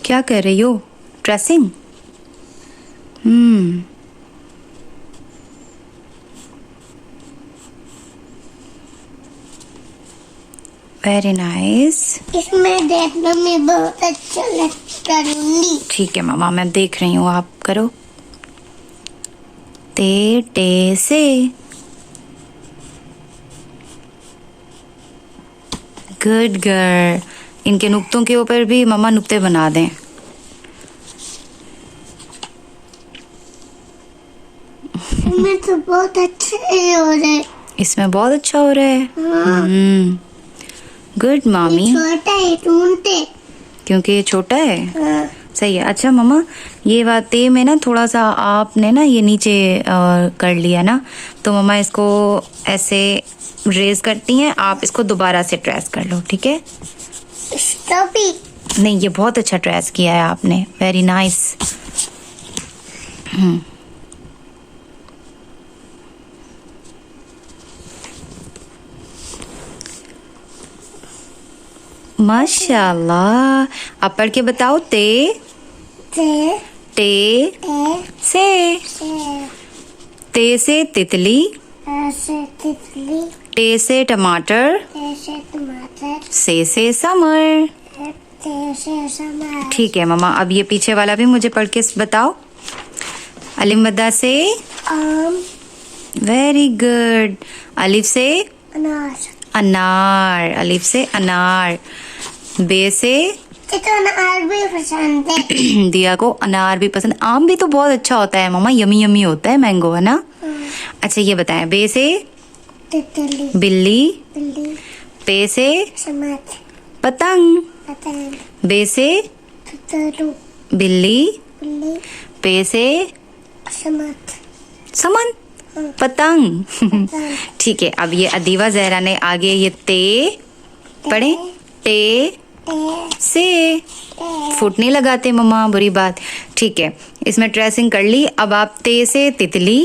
क्या कर रही हो? ड्रेसिंग? Very nice. इसमें देखने में बहुत अच्छा लगता है। ठीक है मामा, मैं देख रही हूँ, आप करो। ते टे से। Good girl. इनके नुक्तों के ऊपर भी मामा नुक्ते बना दें। इसमें तो बहुत अच्छे हो रहे हैं। इसमें बहुत अच्छा हो रहा है। गुड मामी। छोटा है टूटते। क्योंकि ये छोटा है। हाँ। सही है। अच्छा मामा, ये बातें में ना थोड़ा सा आपने ना ये नीचे कर लिया ना, तो मामा इसको ऐसे रेज करती हैं, आप इसको दोबारा से ट्रेस कर लो, ठीक है? भी नहीं, ये बहुत अच्छा ट्रेस किया है आपने, वेरी नाइस। माशाल्लाह। आप पढ़ के बताओ। ते टे से। ते से तितली। तितली। टे से टमाटर। से समर। ठीक है मामा, अब ये पीछे वाला भी मुझे पढ़ के बताओ। अलिफ मद्दा से आम। Very good. अलिफ से अनार। अनार। अलिफ से अनार। बे से तो अनार भी पसंद है। दिया को अनार भी पसंद। आम भी तो बहुत अच्छा होता है मामा, यमी यमी होता है, मैंगो, है ना? अच्छा ये बताएं। बे से तितली। बिल्ली। बिल्ली। पे से समत। पतंग। पतंग। बे से तितलू। बिल्ली। बिल्ली। पे से समत। समन। पतंग। ठीक है, अब ये अदीवा जहरा ने आगे ये ते पढ़े। टे से। फुट नहीं लगाते मम्मा, बुरी बात। ठीक है, इसमें ट्रेसिंग कर ली। अब आप ते से तितली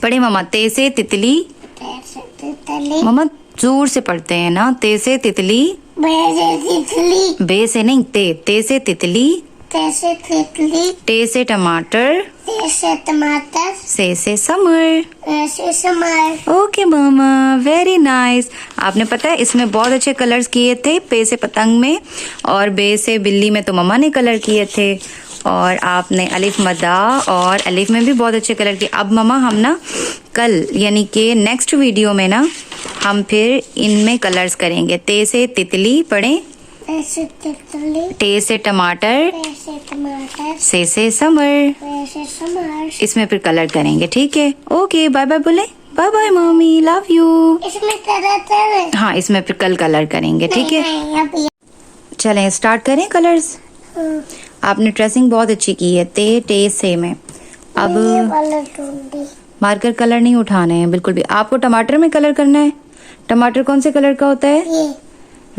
पढ़े मम्मा। ते से तितली। तितली। मम्मा जोर से पढ़ते हैं ना। ते से तितली। तितली। बे से नहीं, ते से तितली। से तितली। टे से टमाटर। से टमाटर। से समर। से समर। ओके मामा, वेरी नाइस। आपने पता है इसमें बहुत अच्छे कलर्स किए थे। पे से पतंग में और बे से बिल्ली में तो मम्मा ने कलर किए थे, और आपने अलिफ मदा और अलिफ में भी बहुत अच्छे कलर किए। अब मम्मा हम ना कल यानी कि नेक्स्ट वीडियो में ना हम फिर इनमें कलर्स करेंगे। ते से तितली पढ़े। से तितली। टे से टमाटर। से टमाटर। से समर। से समर। इसमें फिर कलर करेंगे, ठीक है? ओके, बाय बाय बोले। Bye bye mummy, love you. इसमें तरह हाँ, इसमें फिर कल कलर करेंगे, ठीक है? चलें स्टार्ट करें कलर्स। आपने ट्रेसिंग बहुत अच्छी की है ते टे से में। अब मार्कर कलर नहीं उठाने हैं बिल्कुल भी। आपको टमाटर में कलर करना है। टमाटर कौन से कलर का होता है?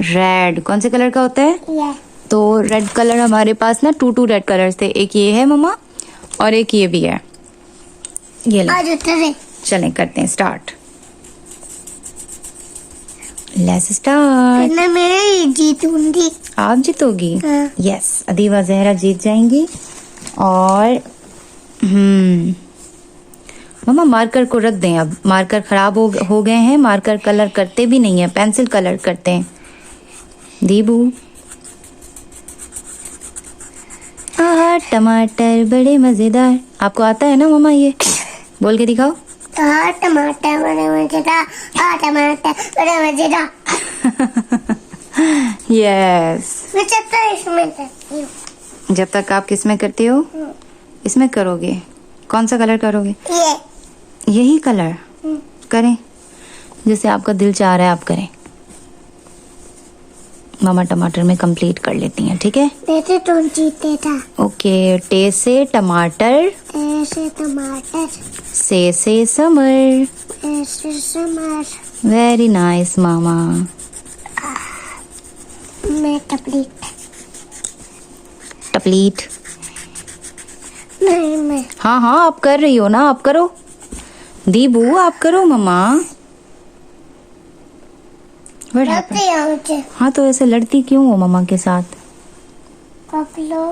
रेड। कौन से कलर का होता है? तो रेड कलर हमारे पास ना टू रेड कलर्स थे। एक ये है मम्मा और एक ये भी है। ये लो, चलें करते हैं स्टार्ट। Let's start. मैं जीतूंगी। आप जीतोगी? हाँ। यस, अदीवा जहरा जीत जाएंगी। और मम्मा मार्कर को रख दें। अब मार्कर खराब हो गए हैं। मार्कर कलर करते भी नहीं है, पेंसिल कलर करते हैं। दीबू। आहा, टमाटर बड़े मजेदार। आपको आता है ना मम्मा? ये बोल के दिखाओ। टमाटर बड़े मजेदार। टमाटर बड़े मजेदार। यस। मैं जब तक इसमें करती हूँ। जब तक आप किस में करते हो? इसमें करोगे? कौन सा कलर करोगे? यही कलर करें, जैसे आपका दिल चाह रहा है आप करें। मामा टमाटर में कंप्लीट कर लेती हैं, ठीक है? वैसे तो जीते था। ओके, टे से टमाटर। से टमाटर। से समर। से समर। वेरी नाइस मामा। मैं कंप्लीट। टपलीट। नहीं मैं। हाँ हाँ, आप कर रही हो ना, आप करो। दीबू आप करो मम्मा। What happened? हाँ, तो ऐसे लड़ती क्यों हो मम्मा के साथ? पकड़ो